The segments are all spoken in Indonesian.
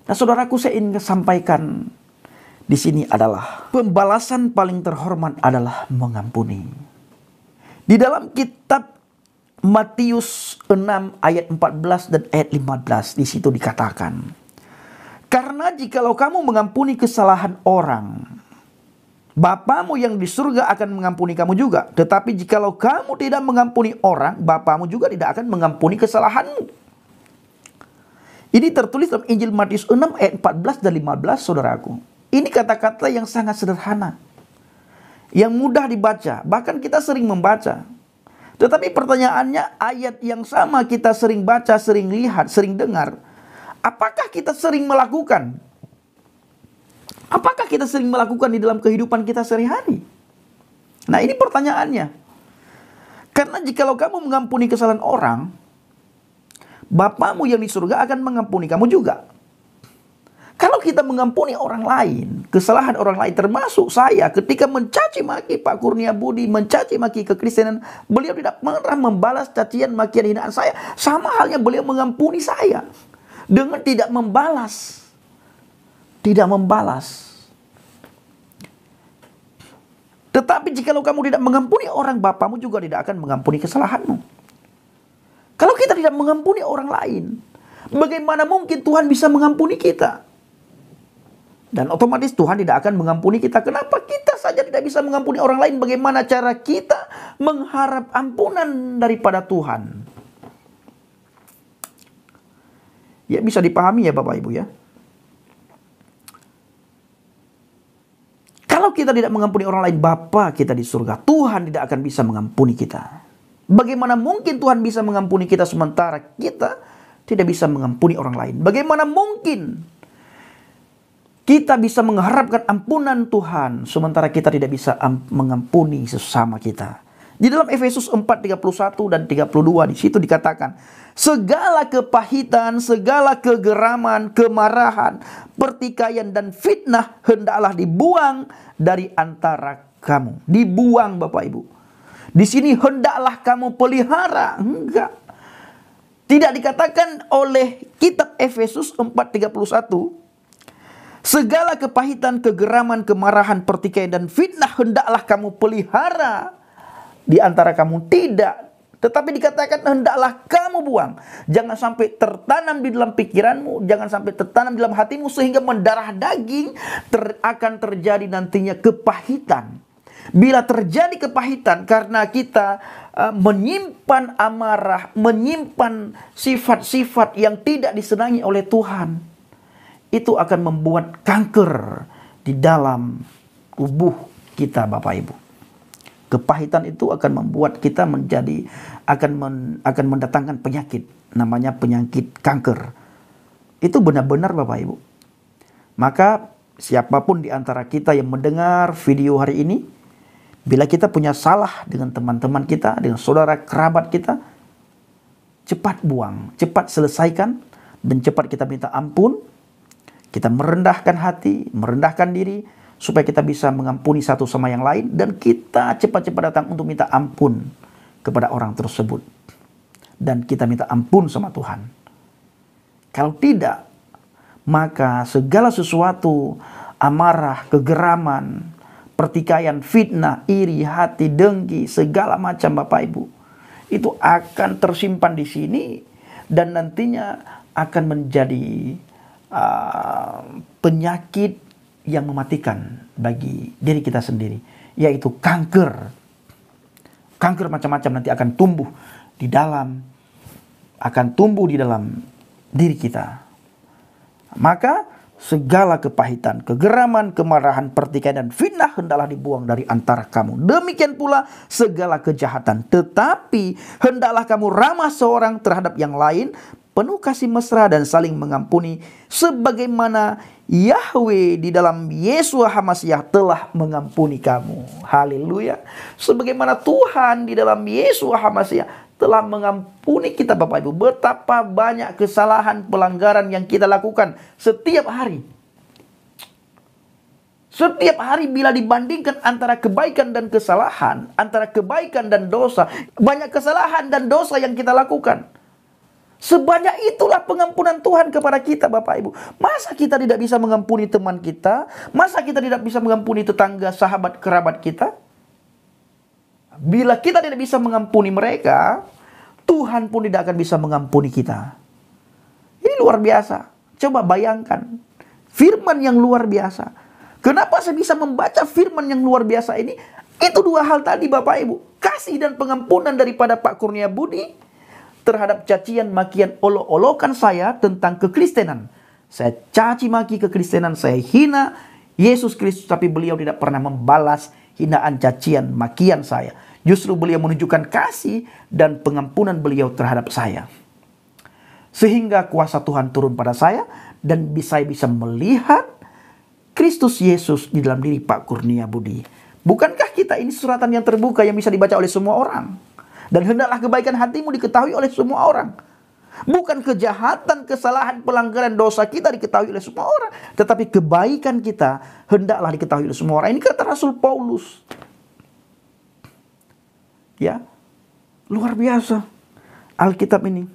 Nah, saudaraku, saya ingin sampaikan di sini adalah pembalasan paling terhormat adalah mengampuni. Di dalam kitab Matius 6 ayat 14 dan ayat 15 di situ dikatakan, karena jikalau kamu mengampuni kesalahan orang, Bapamu yang di surga akan mengampuni kamu juga. Tetapi jikalau kamu tidak mengampuni orang, Bapamu juga tidak akan mengampuni kesalahanmu. Ini tertulis dalam Injil Matius 6 ayat 14 dan 15, saudaraku. Ini kata-kata yang sangat sederhana, yang mudah dibaca, bahkan kita sering membaca. Tetapi pertanyaannya, ayat yang sama kita sering baca, sering lihat, sering dengar, apakah kita sering melakukan? Apakah kita sering melakukan di dalam kehidupan kita sehari-hari? Nah, ini pertanyaannya. Karena jikalau kamu mengampuni kesalahan orang, Bapamu yang di surga akan mengampuni kamu juga. Kalau kita mengampuni orang lain, kesalahan orang lain termasuk saya ketika mencaci maki Pak Kurnia Budi, mencaci maki kekristenan, beliau tidak pernah membalas cacian makian hinaan saya. Sama halnya beliau mengampuni saya dengan tidak membalas. Tidak membalas. Tetapi jikalau kamu tidak mengampuni orang, Bapamu juga tidak akan mengampuni kesalahanmu. Kalau kita tidak mengampuni orang lain, bagaimana mungkin Tuhan bisa mengampuni kita? Dan otomatis Tuhan tidak akan mengampuni kita. Kenapa kita saja tidak bisa mengampuni orang lain? Bagaimana cara kita mengharap ampunan daripada Tuhan? Ya, bisa dipahami ya Bapak Ibu ya. Kalau kita tidak mengampuni orang lain, Bapa kita di surga, Tuhan tidak akan bisa mengampuni kita. Bagaimana mungkin Tuhan bisa mengampuni kita sementara kita tidak bisa mengampuni orang lain? Bagaimana mungkin kita bisa mengharapkan ampunan Tuhan sementara kita tidak bisa mengampuni sesama kita? Di dalam Efesus 4:31 dan 32 di situ dikatakan, segala kepahitan, segala kegeraman, kemarahan, pertikaian dan fitnah hendaklah dibuang dari antara kamu. Dibuang Bapak Ibu. Di sini hendaklah kamu pelihara. Enggak. Tidak dikatakan oleh kitab Efesus 4:31, segala kepahitan, kegeraman, kemarahan, pertikaian dan fitnah hendaklah kamu pelihara di antara kamu. Tidak. Tetapi dikatakan hendaklah kamu buang. Jangan sampai tertanam di dalam pikiranmu, jangan sampai tertanam di dalam hatimu sehingga mendarah daging, akan terjadi nantinya kepahitan. Bila terjadi kepahitan karena kita menyimpan amarah, menyimpan sifat-sifat yang tidak disenangi oleh Tuhan, itu akan membuat kanker di dalam tubuh kita Bapak Ibu. Kepahitan itu akan membuat kita akan mendatangkan penyakit, namanya penyakit kanker. Itu benar-benar Bapak Ibu. Maka siapapun di antara kita yang mendengar video hari ini, bila kita punya salah dengan teman-teman kita, dengan saudara kerabat kita, cepat buang, cepat selesaikan, dan cepat kita minta ampun. Kita merendahkan hati, merendahkan diri, supaya kita bisa mengampuni satu sama yang lain, dan kita cepat-cepat datang untuk minta ampun kepada orang tersebut. Dan kita minta ampun sama Tuhan. Kalau tidak, maka segala sesuatu, amarah, kegeraman, pertikaian, fitnah, iri, hati, dengki, segala macam Bapak Ibu, itu akan tersimpan di sini dan nantinya akan menjadi penyakit yang mematikan bagi diri kita sendiri, yaitu kanker. Kanker macam-macam nanti akan tumbuh di dalam diri kita. Maka segala kepahitan, kegeraman, kemarahan, pertikaian dan fitnah hendaklah dibuang dari antara kamu. Demikian pula segala kejahatan. Tetapi hendaklah kamu ramah seorang terhadap yang lain, penuh kasih mesra dan saling mengampuni, sebagaimana Yahweh di dalam Yesus HaMasiah telah mengampuni kamu. Haleluya. Sebagaimana Tuhan di dalam Yesus HaMasiah telah mengampuni kita Bapak Ibu. Betapa banyak kesalahan, pelanggaran yang kita lakukan setiap hari. Setiap hari bila dibandingkan antara kebaikan dan kesalahan, antara kebaikan dan dosa, banyak kesalahan dan dosa yang kita lakukan. Sebanyak itulah pengampunan Tuhan kepada kita, Bapak Ibu. Masa kita tidak bisa mengampuni teman kita? Masa kita tidak bisa mengampuni tetangga, sahabat, kerabat kita? Bila kita tidak bisa mengampuni mereka, Tuhan pun tidak akan bisa mengampuni kita. Ini luar biasa. Coba bayangkan. Firman yang luar biasa. Kenapa saya bisa membaca firman yang luar biasa ini? Itu dua hal tadi, Bapak Ibu. Kasih dan pengampunan daripada Pak Kurnia Budi terhadap cacian, makian, olok-olokan saya tentang kekristenan. Saya caci maki kekristenan, saya hina Yesus Kristus, tapi beliau tidak pernah membalas hinaan, cacian, makian saya. Justru beliau menunjukkan kasih dan pengampunan beliau terhadap saya. Sehingga kuasa Tuhan turun pada saya dan saya bisa melihat Kristus Yesus di dalam diri Pak Kurnia Budi. Bukankah kita ini suratan yang terbuka yang bisa dibaca oleh semua orang? Dan hendaklah kebaikan hatimu diketahui oleh semua orang. Bukan kejahatan, kesalahan, pelanggaran, dosa kita diketahui oleh semua orang. Tetapi kebaikan kita hendaklah diketahui oleh semua orang. Ini kata Rasul Paulus. Ya, luar biasa Alkitab ini.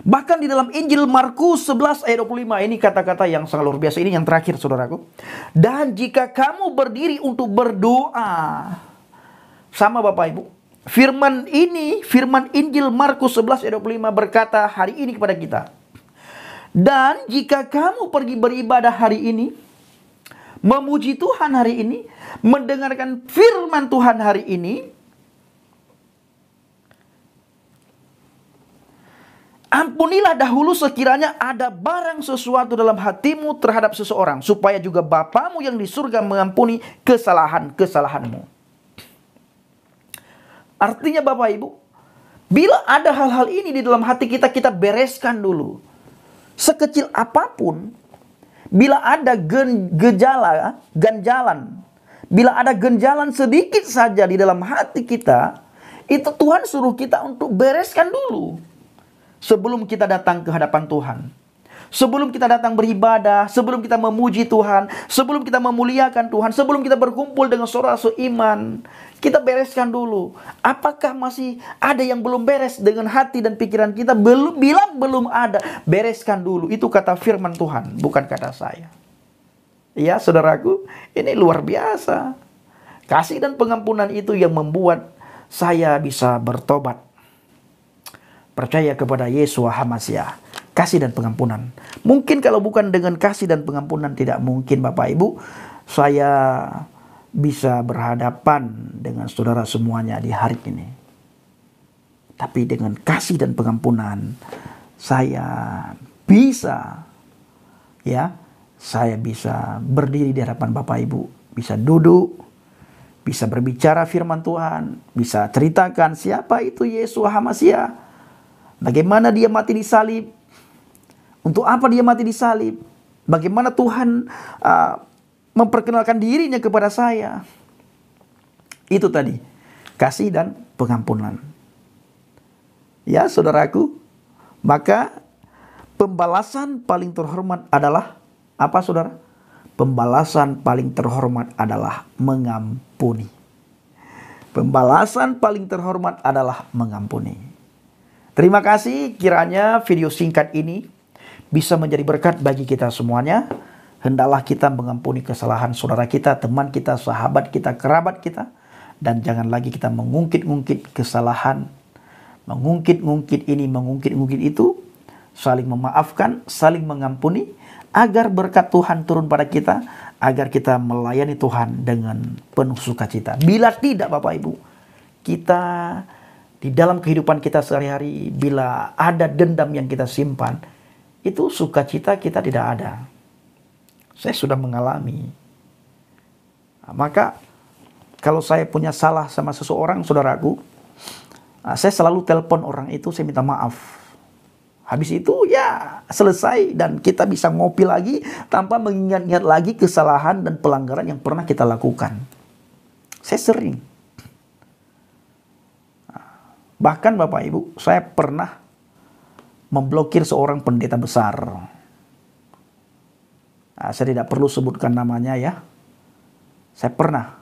Bahkan di dalam Injil Markus 11 ayat 25, ini kata-kata yang sangat luar biasa. Ini yang terakhir, saudaraku. Dan jika kamu berdiri untuk berdoa, sama Bapak Ibu, firman ini, firman Injil Markus 11 ayat 25 berkata hari ini kepada kita. Dan jika kamu pergi beribadah hari ini, memuji Tuhan hari ini, mendengarkan firman Tuhan hari ini, ampunilah dahulu sekiranya ada barang sesuatu dalam hatimu terhadap seseorang, supaya juga Bapamu yang di surga mengampuni kesalahan-kesalahanmu. Artinya Bapak Ibu, bila ada hal-hal ini di dalam hati kita, kita bereskan dulu. Sekecil apapun, bila ada ganjalan, bila ada ganjalan sedikit saja di dalam hati kita, itu Tuhan suruh kita untuk bereskan dulu. Sebelum kita datang ke hadapan Tuhan. Sebelum kita datang beribadah, sebelum kita memuji Tuhan, sebelum kita memuliakan Tuhan, sebelum kita berkumpul dengan saudara seiman, kita bereskan dulu. Apakah masih ada yang belum beres dengan hati dan pikiran kita? Bila belum ada, bereskan dulu. Itu kata firman Tuhan, bukan kata saya. Ya, saudaraku, ini luar biasa. Kasih dan pengampunan itu yang membuat saya bisa bertobat. Percaya kepada Yesua HaMasiah. Kasih dan pengampunan. Mungkin kalau bukan dengan kasih dan pengampunan, tidak mungkin Bapak Ibu saya bisa berhadapan dengan saudara semuanya di hari ini. Tapi dengan kasih dan pengampunan saya bisa, ya, saya bisa berdiri di hadapan Bapak Ibu, bisa duduk, bisa berbicara firman Tuhan, bisa ceritakan siapa itu Yesua HaMasiah, bagaimana dia mati di salib, untuk apa dia mati di salib, bagaimana Tuhan memperkenalkan dirinya kepada saya. Itu tadi, kasih dan pengampunan. Ya, saudaraku, maka pembalasan paling terhormat adalah apa, saudara? Pembalasan paling terhormat adalah mengampuni. Pembalasan paling terhormat adalah mengampuni. Terima kasih, kiranya video singkat ini bisa menjadi berkat bagi kita semuanya. Hendaklah kita mengampuni kesalahan saudara kita, teman kita, sahabat kita, kerabat kita. Dan jangan lagi kita mengungkit-ungkit kesalahan, mengungkit-ungkit ini, mengungkit-ungkit itu. Saling memaafkan, saling mengampuni, agar berkat Tuhan turun pada kita, agar kita melayani Tuhan dengan penuh sukacita. Bila tidak Bapak Ibu, kita di dalam kehidupan kita sehari-hari, bila ada dendam yang kita simpan, itu sukacita kita tidak ada. Saya sudah mengalami. Maka kalau saya punya salah sama seseorang, saudaraku, saya selalu telepon orang itu, saya minta maaf. Habis itu ya selesai dan kita bisa ngopi lagi tanpa mengingat-ingat lagi kesalahan dan pelanggaran yang pernah kita lakukan. Saya sering. Bahkan Bapak Ibu, saya pernah memblokir seorang pendeta besar. Saya tidak perlu sebutkan namanya ya. Saya pernah.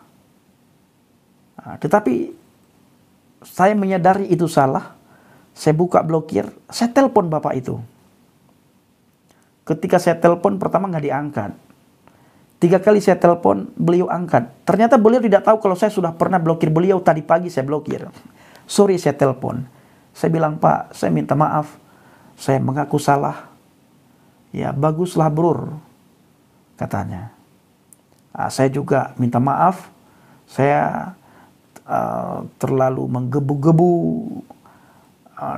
Tetapi saya menyadari itu salah. Saya buka blokir, saya telepon bapak itu. Ketika saya telepon pertama nggak diangkat. 3 kali saya telepon, beliau angkat. Ternyata beliau tidak tahu kalau saya sudah pernah blokir beliau, tadi pagi saya blokir. Sorry, saya telepon. Saya bilang, Pak, saya minta maaf. Saya mengaku salah. Ya, baguslah brur, katanya. Saya juga minta maaf. Saya terlalu menggebu-gebu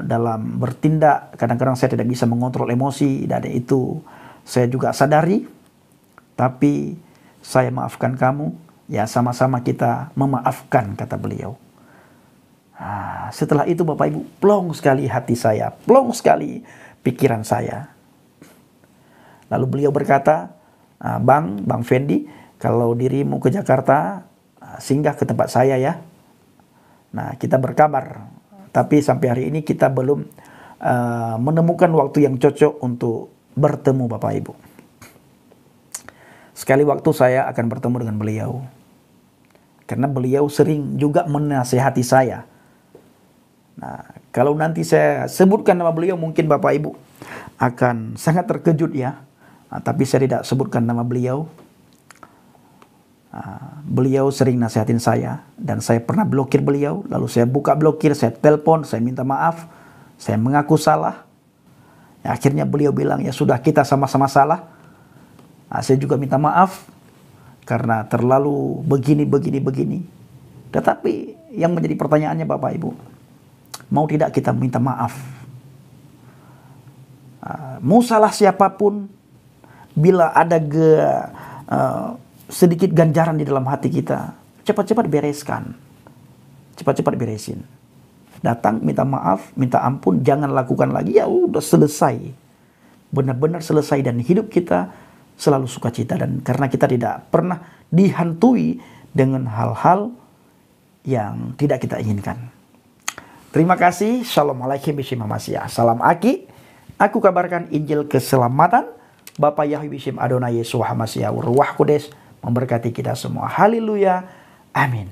dalam bertindak. Kadang-kadang saya tidak bisa mengontrol emosi, dan itu saya juga sadari. Tapi saya maafkan kamu, ya sama-sama kita memaafkan, kata beliau. Setelah itu Bapak Ibu, plong sekali hati saya, plong sekali pikiran saya. Lalu beliau berkata, Bang Fendi, kalau dirimu ke Jakarta, singgah ke tempat saya ya. Nah, kita berkabar. Tapi sampai hari ini kita belum menemukan waktu yang cocok untuk bertemu Bapak Ibu. Sekali waktu saya akan bertemu dengan beliau. Karena beliau sering juga menasihati saya. Nah, kalau nanti saya sebutkan nama beliau, mungkin Bapak Ibu akan sangat terkejut ya. Tapi saya tidak sebutkan nama beliau. Beliau sering nasihatin saya, dan saya pernah blokir beliau. Lalu saya buka blokir, saya telepon, saya minta maaf, saya mengaku salah. Ya, akhirnya beliau bilang, ya sudah, kita sama-sama salah. Saya juga minta maaf karena terlalu begini. Tetapi yang menjadi pertanyaannya Bapak Ibu, mau tidak kita minta maaf? Mau salah siapapun, bila ada sedikit ganjaran di dalam hati kita, cepat-cepat bereskan. Cepat-cepat beresin. Datang, minta maaf, minta ampun, jangan lakukan lagi, ya udah selesai. Benar-benar selesai, dan hidup kita selalu sukacita, dan karena kita tidak pernah dihantui dengan hal-hal yang tidak kita inginkan. Terima kasih. Shalom alaikum bishim Masya. Salam Aki. Aku kabarkan Injil keselamatan. Bapak Yahweh bishim Adonai Yesus Hamasya. Ruah Kudus memberkati kita semua. Haleluya. Amin.